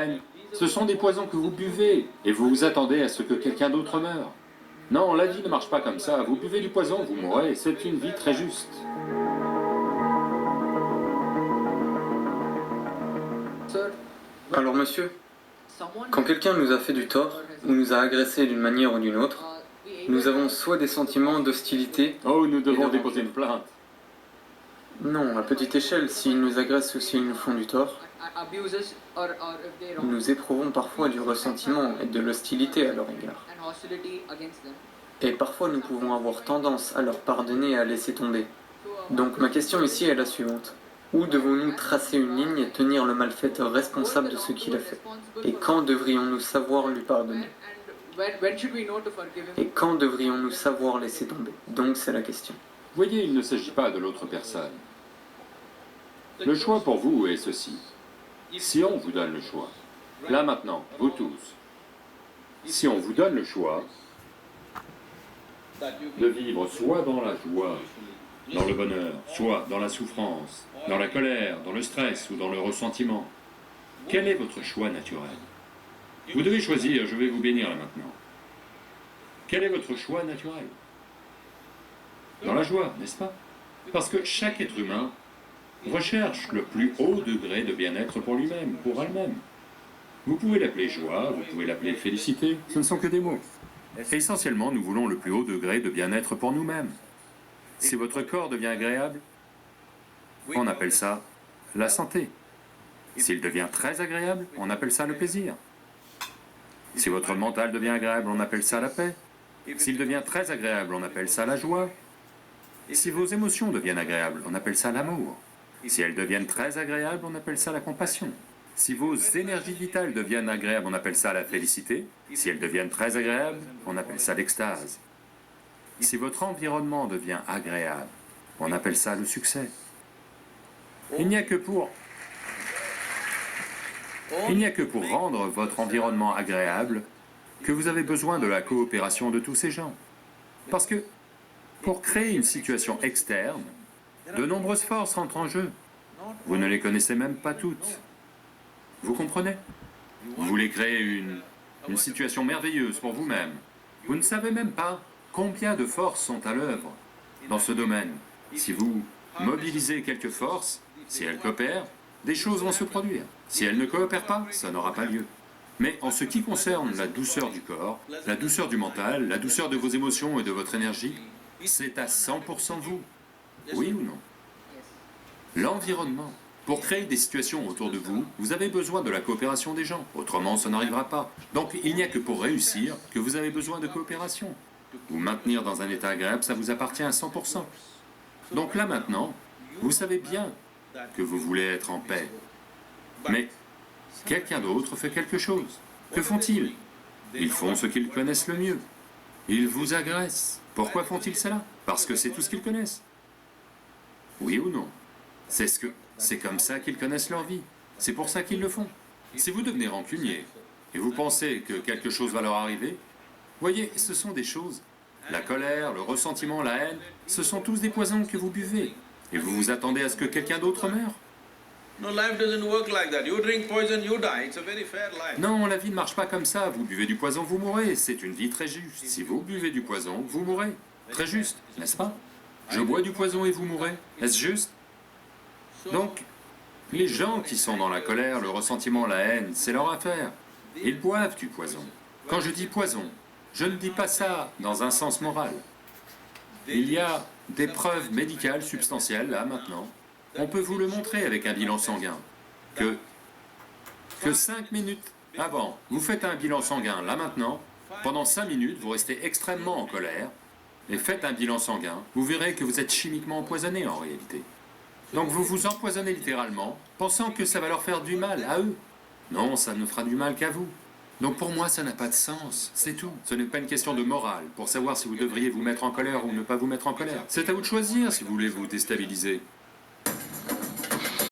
haine, ce sont des poisons que vous buvez, et vous vous attendez à ce que quelqu'un d'autre meure. Non, la vie ne marche pas comme ça. Vous buvez du poison, vous mourrez. C'est une vie très juste. Alors monsieur, quand quelqu'un nous a fait du tort, ou nous a agressés d'une manière ou d'une autre, nous avons soit des sentiments d'hostilité... Oh, nous devons déposer une plainte. Non, à petite échelle, s'ils nous agressent ou s'ils nous font du tort, nous éprouvons parfois du ressentiment et de l'hostilité à leur égard. Et parfois nous pouvons avoir tendance à leur pardonner et à laisser tomber. Donc ma question ici est la suivante. Où devons-nous tracer une ligne et tenir le malfaiteur responsable de ce qu'il a fait? Et quand devrions-nous savoir lui pardonner? Et quand devrions-nous savoir laisser tomber? Donc c'est la question. Voyez, il ne s'agit pas de l'autre personne. Le choix pour vous est ceci. Si on vous donne le choix, là maintenant, vous tous, si on vous donne le choix de vivre soit dans la joie, dans le bonheur, soit dans la souffrance, dans la colère, dans le stress ou dans le ressentiment, quel est votre choix naturel? Vous devez choisir, je vais vous bénir là maintenant. Quel est votre choix naturel? Dans la joie, n'est-ce pas? Parce que chaque être humain recherche le plus haut degré de bien-être pour lui-même, pour elle-même. Vous pouvez l'appeler joie, vous pouvez l'appeler félicité, ce ne sont que des mots. Essentiellement, nous voulons le plus haut degré de bien-être pour nous-mêmes. Si votre corps devient agréable, on appelle ça la santé. S'il devient très agréable, on appelle ça le plaisir. Si votre mental devient agréable, on appelle ça la paix. S'il devient très agréable, on appelle ça la joie. Si vos émotions deviennent agréables, on appelle ça l'amour. Si elles deviennent très agréables, on appelle ça la compassion. Si vos énergies vitales deviennent agréables, on appelle ça la félicité. Si elles deviennent très agréables, on appelle ça l'extase. Si votre environnement devient agréable, on appelle ça le succès. Il n'y a que pour rendre votre environnement agréable que vous avez besoin de la coopération de tous ces gens. Parce que pour créer une situation externe, de nombreuses forces entrent en jeu. Vous ne les connaissez même pas toutes. Vous comprenez? Vous voulez créer une situation merveilleuse pour vous-même. Vous ne savez même pas combien de forces sont à l'œuvre dans ce domaine. Si vous mobilisez quelques forces, si elles coopèrent, des choses vont se produire. Si elles ne coopèrent pas, ça n'aura pas lieu. Mais en ce qui concerne la douceur du corps, la douceur du mental, la douceur de vos émotions et de votre énergie, c'est à 100% vous. Oui ou non? L'environnement. Pour créer des situations autour de vous, vous avez besoin de la coopération des gens. Autrement, ça n'arrivera pas. Donc, il n'y a que pour réussir que vous avez besoin de coopération. Vous maintenir dans un état agréable, ça vous appartient à 100%. Donc là maintenant, vous savez bien que vous voulez être en paix. Mais quelqu'un d'autre fait quelque chose. Que font-ils? Ils font ce qu'ils connaissent le mieux. Ils vous agressent. Pourquoi font-ils cela? Parce que c'est tout ce qu'ils connaissent. Oui ou non? C'est comme ça qu'ils connaissent leur vie. C'est pour ça qu'ils le font. Si vous devenez rancunier et vous pensez que quelque chose va leur arriver, voyez, ce sont des choses. La colère, le ressentiment, la haine, ce sont tous des poisons que vous buvez. Et vous vous attendez à ce que quelqu'un d'autre meure. Non, la vie ne marche pas comme ça. Vous buvez du poison, vous mourrez. C'est une vie très juste. Si vous buvez du poison, vous mourrez. Très juste, n'est-ce pas? Je bois du poison et vous mourrez. Est-ce juste? Donc, les gens qui sont dans la colère, le ressentiment, la haine, c'est leur affaire. Ils boivent du poison. Quand je dis poison, je ne dis pas ça dans un sens moral. Il y a des preuves médicales substantielles, là, maintenant. On peut vous le montrer avec un bilan sanguin. Que 5 minutes avant, vous faites un bilan sanguin, là, maintenant. Pendant 5 minutes, vous restez extrêmement en colère. Et faites un bilan sanguin. Vous verrez que vous êtes chimiquement empoisonné, en réalité. Donc vous vous empoisonnez littéralement, pensant que ça va leur faire du mal à eux. Non, ça ne fera du mal qu'à vous. Donc pour moi, ça n'a pas de sens, c'est tout. Ce n'est pas une question de morale, pour savoir si vous devriez vous mettre en colère ou ne pas vous mettre en colère. C'est à vous de choisir si vous voulez vous déstabiliser.